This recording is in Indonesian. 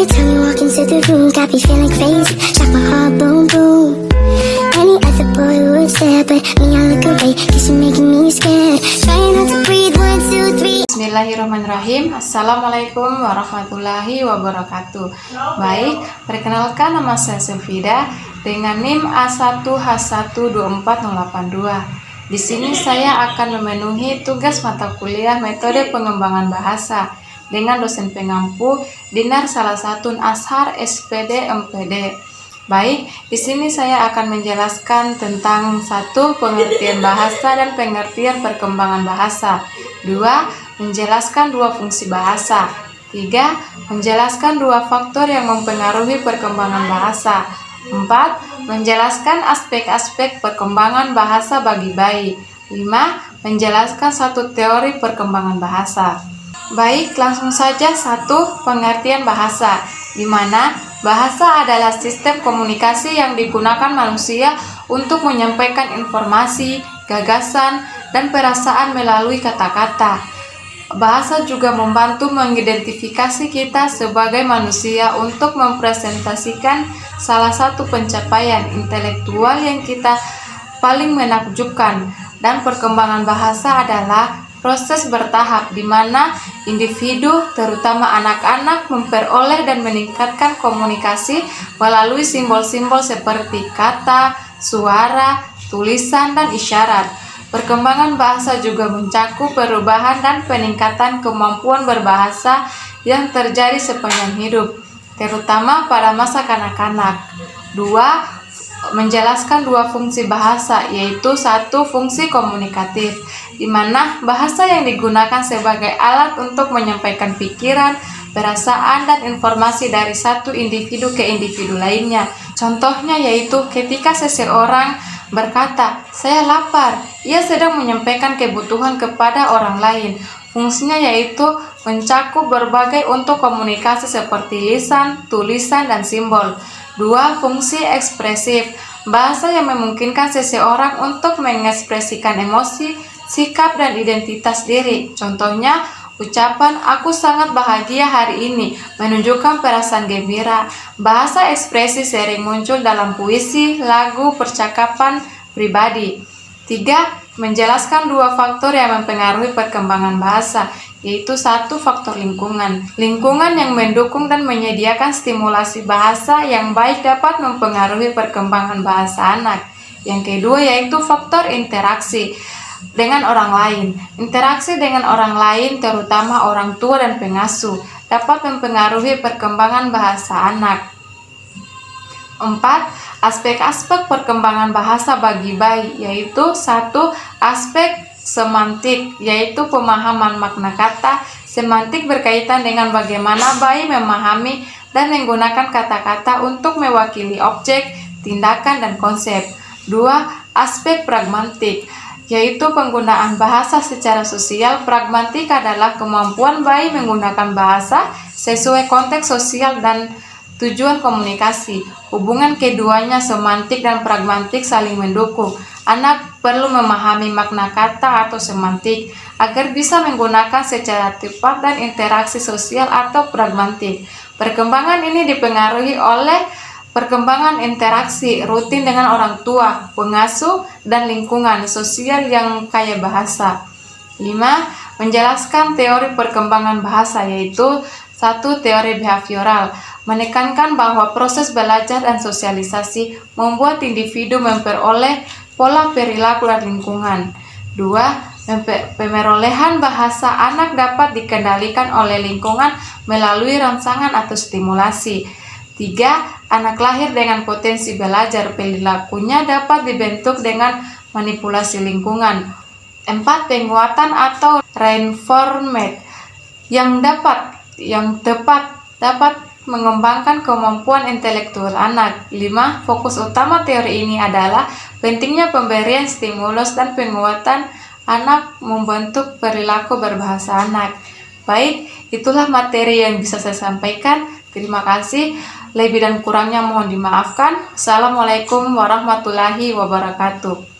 time you walk into the room, got me feeling crazy, like my heart boom boom. Any other boy would stare, but me I look away, cause you're making me scared. Trying not to breathe, 1, 2, 3. Bismillahirrahmanirrahim. Assalamualaikum warahmatullahi wabarakatuh. Baik, perkenalkan nama saya Sylvida dengan NIM A1H12482. Di sini saya akan memenuhi tugas mata kuliah metode pengembangan bahasa dengan dosen pengampu Dinar Salasatun Ashar SPD MPD. Baik, di sini saya akan menjelaskan tentang 1. Pengertian bahasa dan pengertian perkembangan bahasa. 2. Menjelaskan 2 fungsi bahasa. 3. Menjelaskan 2 faktor yang mempengaruhi perkembangan bahasa. 4. Menjelaskan aspek-aspek perkembangan bahasa bagi bayi. 5. Menjelaskan 1 teori perkembangan bahasa. Baik, langsung saja 1. Pengertian bahasa, di mana bahasa adalah sistem komunikasi yang digunakan manusia untuk menyampaikan informasi, gagasan, dan perasaan melalui kata-kata. Bahasa juga membantu mengidentifikasi kita sebagai manusia untuk mempresentasikan salah satu pencapaian intelektual yang kita paling menakjubkan. Dan perkembangan bahasa adalah proses bertahap di mana individu, terutama anak-anak, memperoleh dan meningkatkan komunikasi melalui simbol-simbol seperti kata, suara, tulisan, dan isyarat. Perkembangan bahasa juga mencakup perubahan dan peningkatan kemampuan berbahasa yang terjadi sepanjang hidup, terutama pada masa kanak-kanak. 2. Menjelaskan 2 fungsi bahasa, yaitu 1. Fungsi komunikatif, di mana bahasa yang digunakan sebagai alat untuk menyampaikan pikiran, perasaan, dan informasi dari satu individu ke individu lainnya. Contohnya yaitu ketika seseorang berkata, "Saya lapar," ia sedang menyampaikan kebutuhan kepada orang lain. Fungsinya yaitu mencakup berbagai untuk komunikasi seperti lisan, tulisan, dan simbol. 2. Fungsi ekspresif, bahasa yang memungkinkan seseorang untuk mengekspresikan emosi, sikap, dan identitas diri. Contohnya, ucapan "aku sangat bahagia hari ini" menunjukkan perasaan gembira. Bahasa ekspresi sering muncul dalam puisi, lagu, percakapan pribadi. 3. Menjelaskan 2 faktor yang mempengaruhi perkembangan bahasa, yaitu 1. Faktor lingkungan. Lingkungan yang mendukung dan menyediakan stimulasi bahasa yang baik dapat mempengaruhi perkembangan bahasa anak. Yang kedua yaitu faktor interaksi dengan orang lain. Interaksi dengan orang lain, terutama orang tua dan pengasuh, dapat mempengaruhi perkembangan bahasa anak. 4. Aspek-aspek perkembangan bahasa bagi bayi, yaitu 1. Aspek semantik, yaitu pemahaman makna kata. Semantik berkaitan dengan bagaimana bayi memahami dan menggunakan kata-kata untuk mewakili objek, tindakan, dan konsep. 2. Aspek pragmatik, yaitu penggunaan bahasa secara sosial. Pragmatik adalah kemampuan bayi menggunakan bahasa sesuai konteks sosial dan tujuan komunikasi. Hubungan keduanya, semantik dan pragmatik, saling mendukung. Anak perlu memahami makna kata atau semantik agar bisa menggunakan secara tepat dan interaksi sosial atau pragmatik. Perkembangan ini dipengaruhi oleh perkembangan interaksi rutin dengan orang tua, pengasuh, dan lingkungan sosial yang kaya bahasa. 5. Menjelaskan teori perkembangan bahasa, yaitu 1. Teori behavioral, menekankan bahwa proses belajar dan sosialisasi membuat individu memperoleh pola perilaku dan lingkungan. 2. Pemerolehan bahasa anak dapat dikendalikan oleh lingkungan melalui rangsangan atau stimulasi. 3. Anak lahir dengan potensi belajar, perilakunya dapat dibentuk dengan manipulasi lingkungan. 4. Penguatan atau reinforcement yang tepat dapat mengembangkan kemampuan intelektual anak. 5. Fokus utama teori ini adalah pentingnya pemberian stimulus dan penguatan anak membentuk perilaku berbahasa anak. Baik, itulah materi yang bisa saya sampaikan. Terima kasih. Lebih dan kurangnya mohon dimaafkan. Assalamualaikum warahmatullahi wabarakatuh.